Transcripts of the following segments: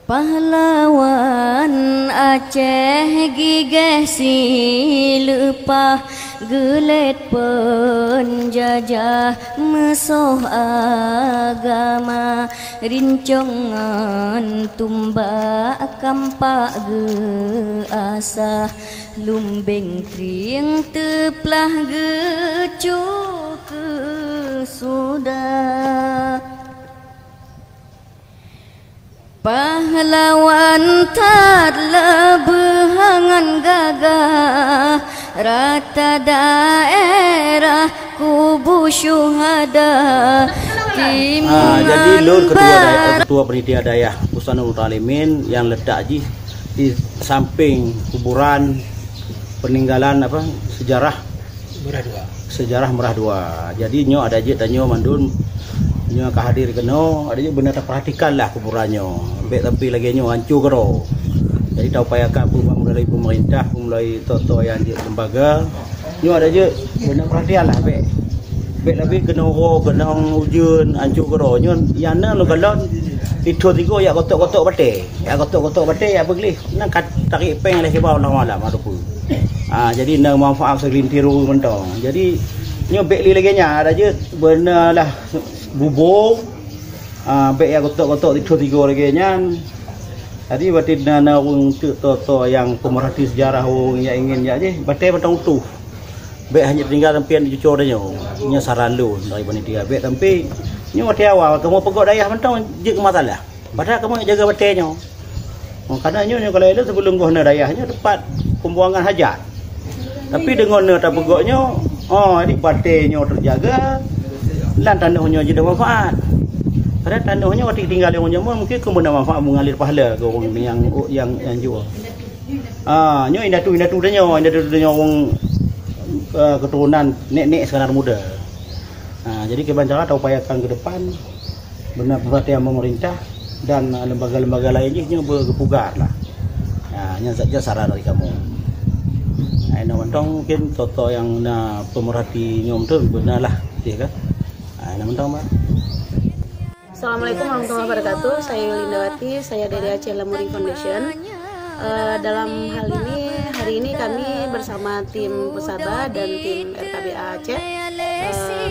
Pahlawan Aceh gigih silupah gelet penjajah musuh agama rincongan tumbak kampak geasah lumbeng trieng teplah gecu ke sudah. Pahlawan tad lebehangan gagah rata daerah kubu syuhada jadi lur ketua panitia dayah Pusat Nurul Alimin yang letak di samping kuburan peninggalan sejarah Merah Dua. Jadi nyo ada je tanyo mandun nyo kahadir keno ada je benar perhatikan lah kuburannya baik tapi lagi nyo hancur kero. Jadi tahu upayakan mulai pemerintah mulai toto yang di lembaga nyo ada je benar perhatian lah baik lebih kena ujian hancur kero nyo yana lo galon itu tigo ya kotok-kotok bate ya begli nak tarik peng leh bawah malam ada pun. Jadi nak manfaat segelintir mentong. Jadi nyo baik lagi nya ada je benar lah bubur baik ya kotok-kotok itu tigo lagi nya. Tadi berarti nana orang toto yang pemerhati sejarah orang yang ingin ya je batai batang utuh. Baik hanya tinggal tempian di cucur dia nya saran lu dari panitia baik tapi nyo mati awal kamu pegok dayah mentong je masalah. Padahal kamu jaga batainya. Karena nyo kalau itu sebelum gua dayahnya tempat pembuangan hajat. Tapi dengan tak pegoknya ini batainya terjaga lan tanahnya jadi manfaat. Padahal tanahnya waktu tinggal yang mungkin kemudian manfaat mengalir pahala ke orang yang jual. Nyo indah tu dia orang keturunan nek sekarang muda. Jadi kebanyakan kita upayakan ke depan benar perhatian pemerintah dan lembaga-lembaga lainnya berkepugar lah. Yang saja saran dari kamu. Nah, mungkin toto yang pemerhati nyom tu benar lah, ya kan? Nah, Assalamualaikum warahmatullahi wabarakatuh. Saya Lindawati, saya dari Aceh Lamuri Foundation. Dalam hal ini, hari ini kami bersama tim Pusaba dan tim RKBA Aceh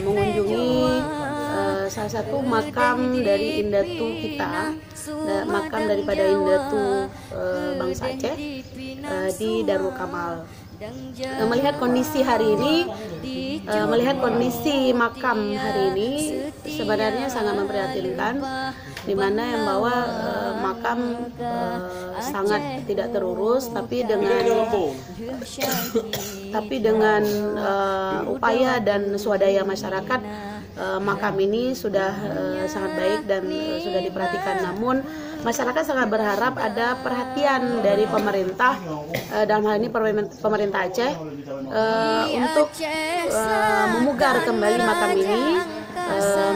mengunjungi salah satu makam dari Indatu kita, makam daripada Indatu bangsa Aceh di Darul Kamal. Melihat kondisi hari ini, melihat kondisi makam hari ini sebenarnya sangat memprihatinkan, di mana yang bawa makam sangat tidak terurus, tapi dengan upaya dan swadaya masyarakat makam ini sudah sangat baik dan sudah diperhatikan. Namun masyarakat sangat berharap ada perhatian dari pemerintah, dalam hal ini pemerintah Aceh, untuk memugar kembali makam ini.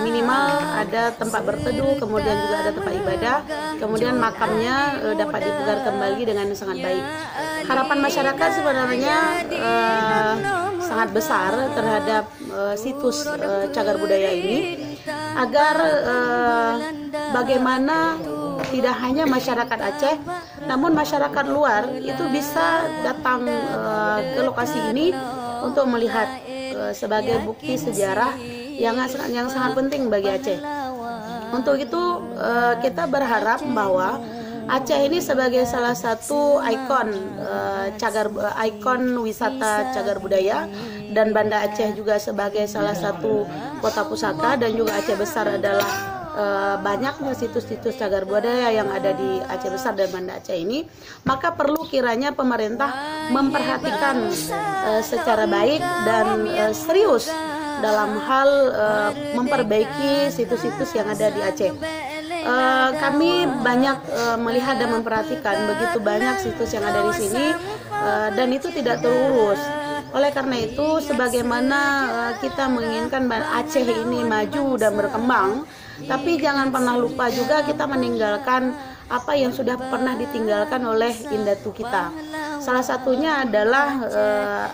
Minimal ada tempat berteduh, kemudian juga ada tempat ibadah, kemudian makamnya dapat dipugar kembali dengan sangat baik. Harapan masyarakat sebenarnya sangat besar terhadap situs cagar budaya ini, agar bagaimana tidak hanya masyarakat Aceh, namun masyarakat luar itu bisa datang ke lokasi ini untuk melihat sebagai bukti sejarah yang sangat penting bagi Aceh. Untuk itu kita berharap bahwa Aceh ini sebagai salah satu ikon ikon wisata cagar budaya, dan Banda Aceh juga sebagai salah satu kota pusaka, dan juga Aceh Besar adalah banyaknya situs-situs cagar budaya yang ada di Aceh Besar dan Banda Aceh ini, maka perlu kiranya pemerintah memperhatikan secara baik dan serius dalam hal memperbaiki situs-situs yang ada di Aceh. Kami banyak melihat dan memperhatikan begitu banyak situs yang ada di sini, dan itu tidak terurus. Oleh karena itu, sebagaimana kita menginginkan Aceh ini maju dan berkembang, tapi jangan pernah lupa juga kita meninggalkan apa yang sudah pernah ditinggalkan oleh Indatu kita. Salah satunya adalah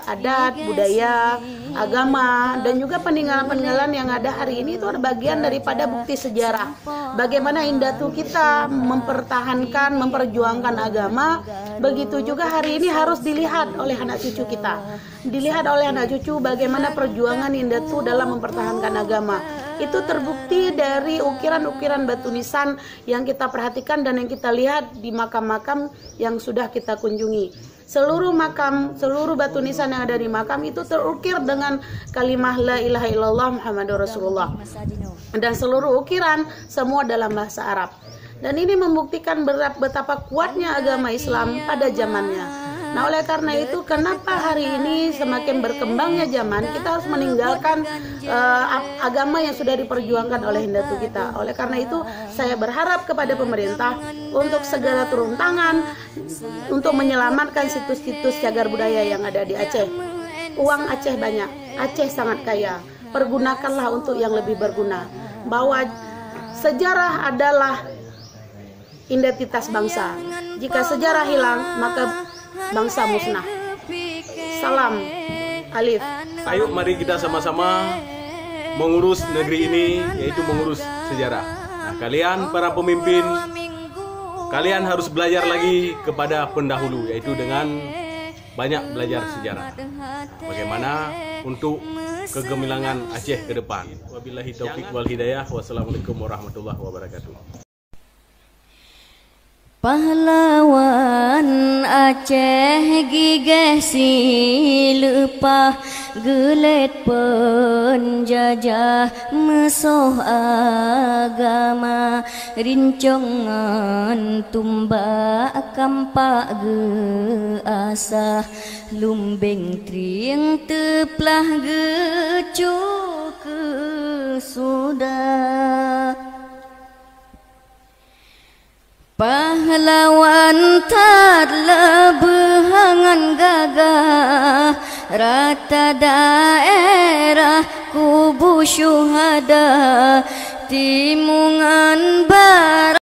adat, budaya, agama, dan juga peninggalan-peninggalan yang ada hari ini itu bagian daripada bukti sejarah. Bagaimana indatu kita mempertahankan, memperjuangkan agama, begitu juga hari ini harus dilihat oleh anak cucu kita. Dilihat oleh anak cucu bagaimana perjuangan indatu dalam mempertahankan agama. Itu terbukti dari ukiran-ukiran batu nisan yang kita perhatikan dan yang kita lihat di makam-makam yang sudah kita kunjungi. Seluruh makam, seluruh batu nisan yang ada di makam itu terukir dengan kalimah la ilaha illallah Muhammadur Rasulullah. Dan seluruh ukiran semua dalam bahasa Arab. Dan ini membuktikan betapa kuatnya agama Islam pada zamannya. Nah, oleh karena itu, kenapa hari ini semakin berkembangnya zaman, kita harus meninggalkan agama yang sudah diperjuangkan oleh indatu kita. Oleh karena itu, saya berharap kepada pemerintah untuk segera turun tangan untuk menyelamatkan situs-situs cagar budaya yang ada di Aceh. Uang Aceh banyak, Aceh sangat kaya. Pergunakanlah untuk yang lebih berguna. Bahwa sejarah adalah identitas bangsa. Jika sejarah hilang, maka bangsa musnah. Salam Alif. Ayo mari kita sama-sama mengurus negeri ini, yaitu mengurus sejarah. Nah, kalian para pemimpin, kalian harus belajar lagi kepada pendahulu, yaitu dengan banyak belajar sejarah. Bagaimana untuk kegemilangan Aceh ke depan. Wabillahi taufik wal hidayah. Wassalamualaikum warahmatullahi wabarakatuh. Pahlawan Aceh gigeh silepah gelet penjajah musuh agama rincongan tumbak kampak ge asah lumbeng trieng teplah gecu ke sudah. Pahlawan tadla behangan gagah rata daerah kubu syuhada timungan barat.